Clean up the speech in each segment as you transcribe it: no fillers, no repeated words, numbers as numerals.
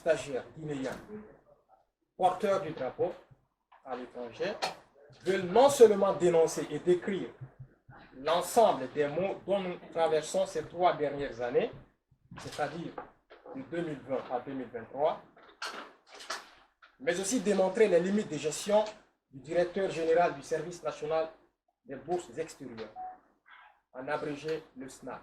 stagiaires guinéens porteurs du drapeau à l'étranger veulent non seulement dénoncer et décrire l'ensemble des maux dont nous traversons ces 3 dernières années, c'est-à-dire de 2020 à 2023, mais aussi démontrer les limites de gestion du directeur général du service national des bourses extérieures, en abrégé le SNAP,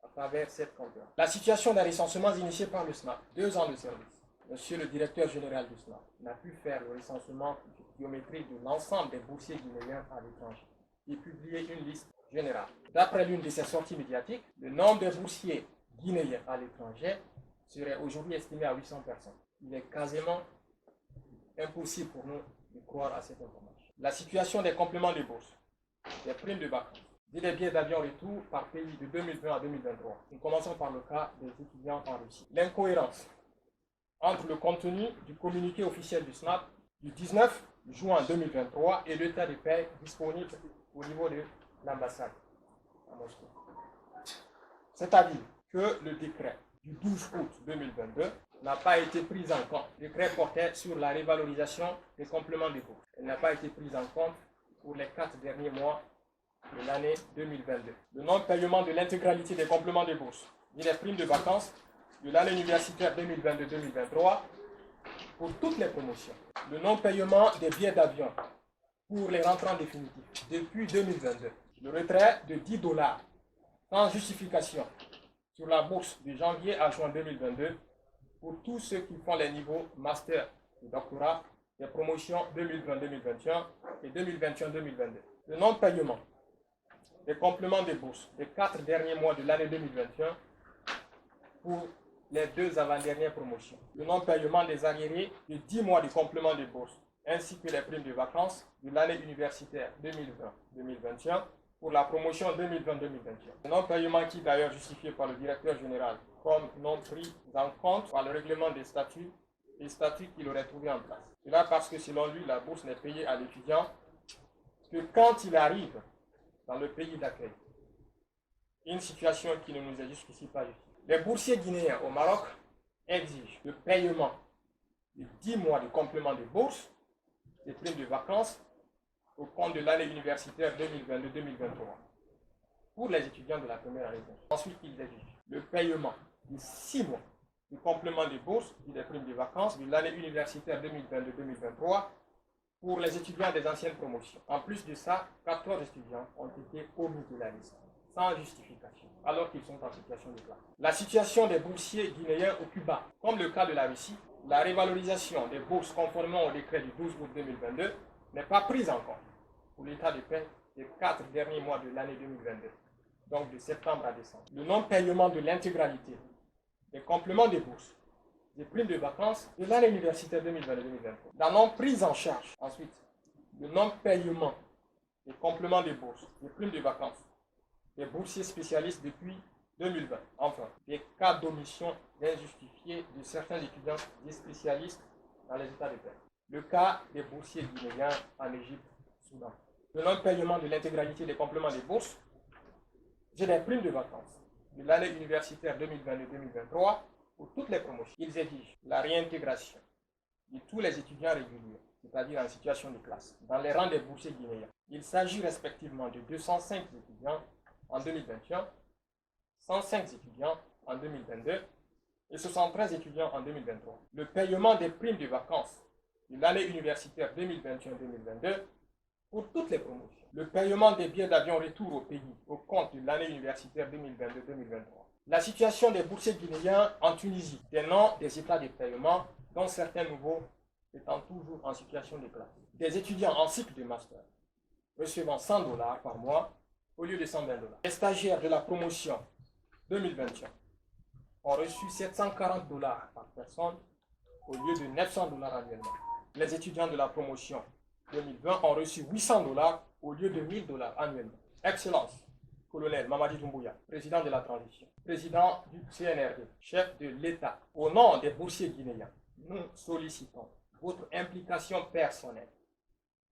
à travers cette conférence. La situation des recensements initiés par le SNAP, 2 ans de service. Monsieur le directeur général du SNAP n'a pu faire le recensement biométrique de l'ensemble des boursiers guinéens à l'étranger et publier une liste générale. D'après l'une de ses sorties médiatiques, le nombre de boursiers guinéens à l'étranger serait aujourd'hui estimé à 800 personnes. Il est quasiment impossible pour nous de croire à cette information. La situation des compléments de bourse, des primes de vacances et des billets d'avion retour par pays de 2020 à 2023. Nous commençons par le cas des étudiants en Russie. L'incohérence entre le contenu du communiqué officiel du SNAP du 19 juin 2023 et l'état de paix disponible au niveau de l'ambassade à Moscou. C'est-à-dire que le décret du 12 août 2022 n'a pas été pris en compte. Le décret portait sur la révalorisation des compléments de bourse. Elle n'a pas été prise en compte pour les 4 derniers mois de l'année 2022. Le non-paiement de l'intégralité des compléments de bourse et des primes de vacances de l'année universitaire 2022-2023 pour toutes les promotions. Le non-paiement des billets d'avion pour les rentrants définitifs depuis 2022. Le retrait de $10 sans justification sur la bourse de janvier à juin 2022 pour tous ceux qui font les niveaux master et doctorat des promotions 2020-2021 et 2021-2022. Le non-paiement des compléments de bourse des 4 derniers mois de l'année 2021 pour les 2 avant-dernières promotions. Le non-paiement des arriérés de 10 mois de complément de bourse ainsi que les primes de vacances de l'année universitaire 2020-2021 pour la promotion 2020-2021. Le non-paiement qui est d'ailleurs justifié par le directeur général comme non pris en compte par le règlement des statuts qu'il aurait trouvé en place. Cela parce que selon lui, la bourse n'est payée à l'étudiant que quand il arrive dans le pays d'accueil. Une situation qui ne nous est jusqu'ici pas justifiée. Les boursiers guinéens au Maroc exigent le paiement de 10 mois de complément de bourse, des primes de vacances, au compte de l'année universitaire 2022-2023 pour les étudiants de la première année. Ensuite, ils exigent le paiement de 6 mois de complément de bourse et des primes de vacances de l'année universitaire 2022-2023 pour les étudiants des anciennes promotions. En plus de ça, 14 étudiants ont été omis de la liste, sans justification, alors qu'ils sont en situation de classe. La situation des boursiers guinéens au Cuba, comme le cas de la Russie, la révalorisation des bourses conformément au décret du 12 août 2022 n'est pas prise en compte pour l'état de paix des 4 derniers mois de l'année 2022, donc de septembre à décembre. Le non-paiement de l'intégralité des compléments de bourse, des primes de vacances de l'année universitaire 2022-2023. La non-prise en charge, ensuite, le non-paiement des compléments de bourse, des primes de vacances, des boursiers spécialistes depuis 2020. Enfin, des cas d'omission injustifiée de certains étudiants et spécialistes dans les états de paix. Le cas des boursiers guinéens en Égypte, Soudan. Le non-paiement de l'intégralité des compléments de bourse et des primes de vacances de l'année universitaire 2022-2023 pour toutes les promotions. Ils exigent la réintégration de tous les étudiants réguliers, c'est-à-dire en situation de classe, dans les rangs des boursiers guinéens. Il s'agit respectivement de 205 étudiants en 2021, 105 étudiants en 2022 et 73 étudiants en 2023. Le paiement des primes de vacances de l'année universitaire 2021-2022 pour toutes les promotions. Le paiement des billets d'avion retour au pays au compte de l'année universitaire 2022-2023. La situation des boursiers guinéens en Tunisie, des noms des états de paiement, dont certains nouveaux étant toujours en situation de classe. Des étudiants en cycle de master recevant $100 par mois au lieu de $120. Les stagiaires de la promotion 2021 ont reçu $740 par personne au lieu de $900 annuellement. Les étudiants de la promotion 2020 ont reçu $800 au lieu de $1000 annuellement. Excellence, colonel Mamadi Doumbouya, président de la transition, président du CNRD, chef de l'État, au nom des boursiers guinéens, nous sollicitons votre implication personnelle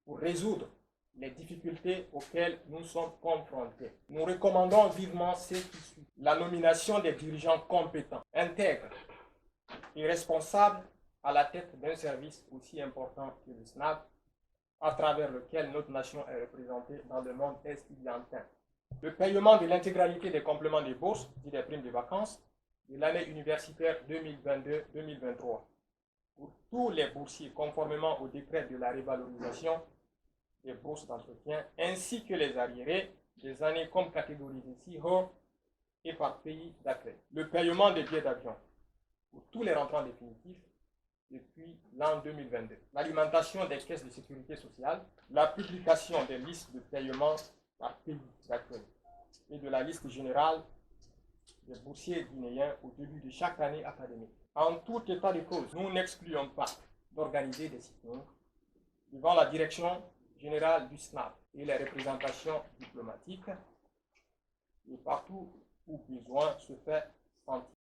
pour résoudre les difficultés auxquelles nous sommes confrontés. Nous recommandons vivement ce qui suit. La nomination des dirigeants compétents, intègres est responsable à la tête d'un service aussi important que le SNAP, à travers lequel notre nation est représentée dans le monde est-indiantin. Le paiement de l'intégralité des compléments de bourse, dit des primes de vacances, de l'année universitaire 2022-2023 pour tous les boursiers conformément au décret de la révalorisation des bourses d'entretien, ainsi que les arriérés des années comme catégorisées ci-haut et par pays d'accueil. Le paiement des billets d'avion pour tous les rentrants définitifs depuis l'an 2022. L'alimentation des caisses de sécurité sociale, la publication des listes de paiement par pays d'accueil et de la liste générale des boursiers guinéens au début de chaque année académique. En tout état de cause, nous n'excluons pas d'organiser des sittings devant la direction générale du SNAP et les représentations diplomatiques et partout où besoin se fait sentir.